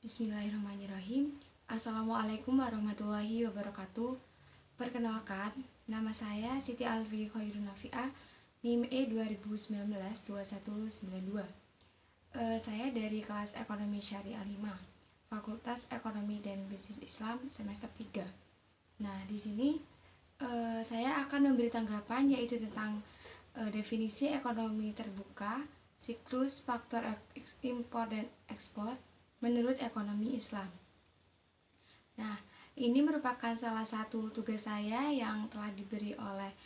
Bismillahirrahmanirrahim. Assalamualaikum warahmatullahi wabarakatuh. Perkenalkan, nama saya Siti Alfi Khairun Nafi'ah, NIM E 2019-2192. Saya dari kelas Ekonomi Syariah 5, Fakultas Ekonomi dan Bisnis Islam semester 3. Nah, di sini saya akan memberi tanggapan yaitu tentang definisi ekonomi terbuka, siklus faktor impor dan ekspor menurut ekonomi Islam. Nah, ini merupakan salah satu tugas saya yang telah diberi oleh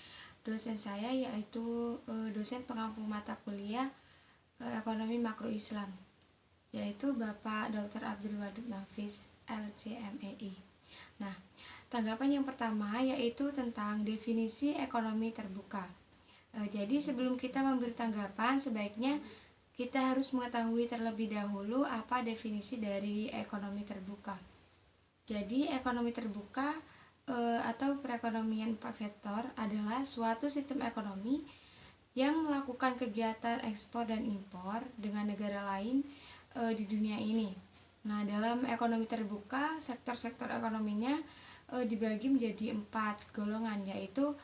dosen saya, yaitu dosen pengampu mata kuliah ekonomi makro Islam, yaitu Bapak Dr. Abdul Wadud Nafis, LCMEI. Nah, tanggapan yang pertama yaitu tentang definisi ekonomi terbuka. Jadi sebelum kita memberi tanggapan, sebaiknya kita harus mengetahui terlebih dahulu apa definisi dari ekonomi terbuka. Jadi ekonomi terbuka atau perekonomian 4 sektor adalah suatu sistem ekonomi yang melakukan kegiatan ekspor dan impor dengan negara lain di dunia ini. Nah, dalam ekonomi terbuka, sektor-sektor ekonominya dibagi menjadi 4 golongan, yaitu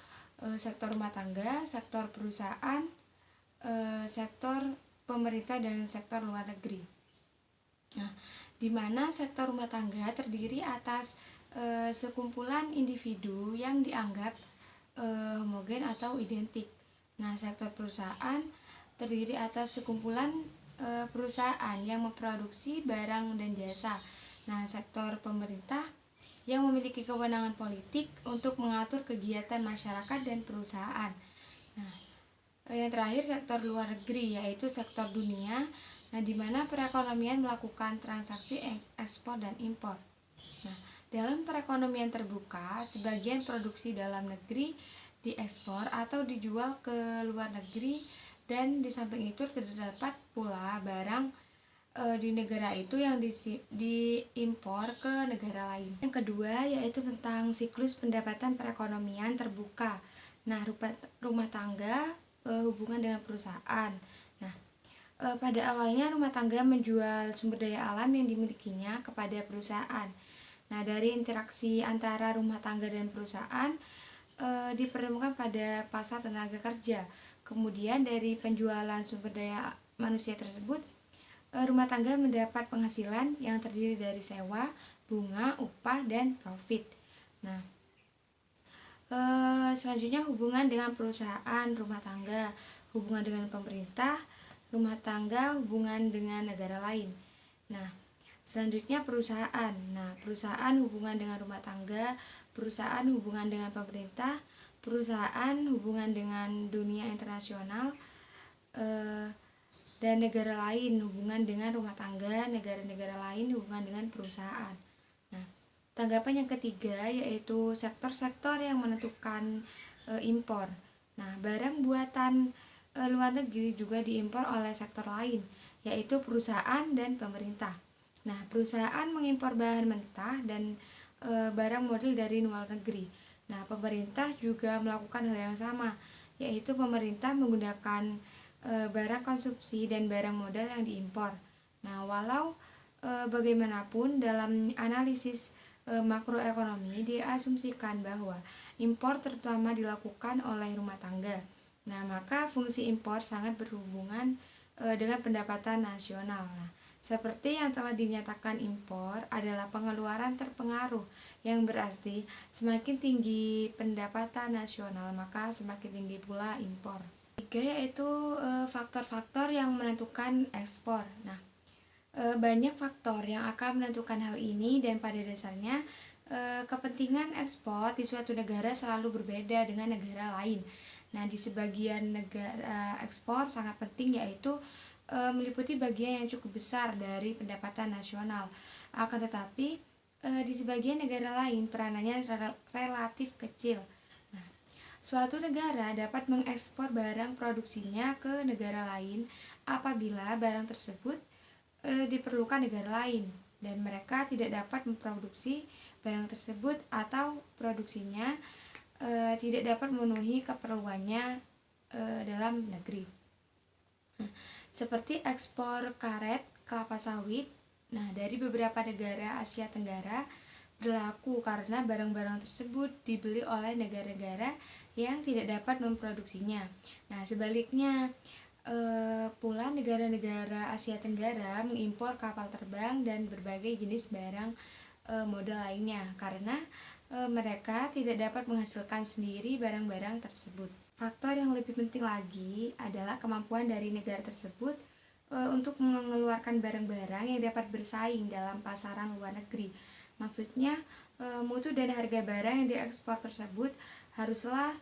sektor rumah tangga, sektor perusahaan, sektor pemerintah, dan sektor luar negeri. Nah, di mana sektor rumah tangga terdiri atas sekumpulan individu yang dianggap homogen atau identik. Nah, sektor perusahaan terdiri atas sekumpulan perusahaan yang memproduksi barang dan jasa. Nah, sektor pemerintah yang memiliki kewenangan politik untuk mengatur kegiatan masyarakat dan perusahaan. Nah, yang terakhir sektor luar negeri, yaitu sektor dunia, nah di mana perekonomian melakukan transaksi ekspor dan impor. Nah, dalam perekonomian terbuka, sebagian produksi dalam negeri diekspor atau dijual ke luar negeri, dan di samping itu terdapat pula barang di negara itu yang diimpor ke negara lain. Yang kedua yaitu tentang siklus pendapatan perekonomian terbuka. Nah, rumah tangga hubungan dengan perusahaan. Nah, pada awalnya rumah tangga menjual sumber daya alam yang dimilikinya kepada perusahaan. Nah, dari interaksi antara rumah tangga dan perusahaan dipertemukan pada pasar tenaga kerja. Kemudian dari penjualan sumber daya manusia tersebut, rumah tangga mendapat penghasilan yang terdiri dari sewa, bunga, upah, dan profit. Nah, selanjutnya hubungan dengan perusahaan rumah tangga, hubungan dengan pemerintah rumah tangga, hubungan dengan negara lain. Nah, selanjutnya perusahaan. Nah, perusahaan hubungan dengan rumah tangga, perusahaan hubungan dengan pemerintah, perusahaan hubungan dengan dunia internasional, dan negara lain hubungan dengan rumah tangga, negara-negara lain hubungan dengan perusahaan. Tanggapan yang ketiga yaitu sektor-sektor yang menentukan impor. Nah, barang buatan luar negeri juga diimpor oleh sektor lain, yaitu perusahaan dan pemerintah. Nah, perusahaan mengimpor bahan mentah dan barang model dari luar negeri. Nah, pemerintah juga melakukan hal yang sama, yaitu pemerintah menggunakan barang konsumsi dan barang modal yang diimpor. Nah, walau bagaimanapun dalam analisis makroekonomi diasumsikan bahwa impor terutama dilakukan oleh rumah tangga. Nah, maka fungsi impor sangat berhubungan dengan pendapatan nasional. Nah, seperti yang telah dinyatakan, impor adalah pengeluaran terpengaruh, yang berarti semakin tinggi pendapatan nasional, maka semakin tinggi pula impor. Tiga yaitu faktor-faktor yang menentukan ekspor. Nah, banyak faktor yang akan menentukan hal ini, dan pada dasarnya kepentingan ekspor di suatu negara selalu berbeda dengan negara lain. Nah, di sebagian negara ekspor sangat penting, yaitu meliputi bagian yang cukup besar dari pendapatan nasional. Akan tetapi di sebagian negara lain peranannya relatif kecil. Nah, suatu negara dapat mengekspor barang produksinya ke negara lain apabila barang tersebut diperlukan negara lain dan mereka tidak dapat memproduksi barang tersebut atau produksinya tidak dapat memenuhi keperluannya dalam negeri. Seperti ekspor karet, kelapa sawit, Nah, dari beberapa negara Asia Tenggara berlaku karena barang-barang tersebut dibeli oleh negara-negara yang tidak dapat memproduksinya. Nah, sebaliknya pula negara-negara Asia Tenggara mengimpor kapal terbang dan berbagai jenis barang modal lainnya karena mereka tidak dapat menghasilkan sendiri barang-barang tersebut. Faktor yang lebih penting lagi adalah kemampuan dari negara tersebut untuk mengeluarkan barang-barang yang dapat bersaing dalam pasaran luar negeri. Maksudnya mutu dan harga barang yang diekspor tersebut haruslah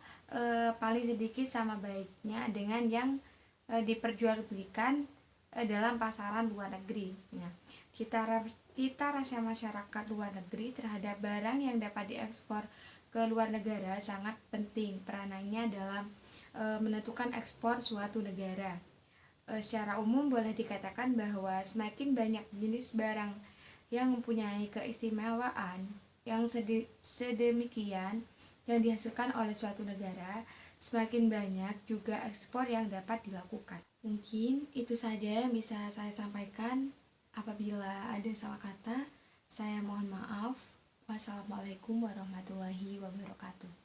paling sedikit sama baiknya dengan yang diperjualbelikan dalam pasaran luar negeri. Nah, kita rasa masyarakat luar negeri terhadap barang yang dapat diekspor ke luar negara sangat penting peranannya dalam menentukan ekspor suatu negara. Secara umum boleh dikatakan bahwa semakin banyak jenis barang yang mempunyai keistimewaan yang sedemikian yang dihasilkan oleh suatu negara, semakin banyak juga ekspor yang dapat dilakukan. Mungkin itu saja yang bisa saya sampaikan. Apabila ada salah kata, saya mohon maaf. Wassalamualaikum warahmatullahi wabarakatuh.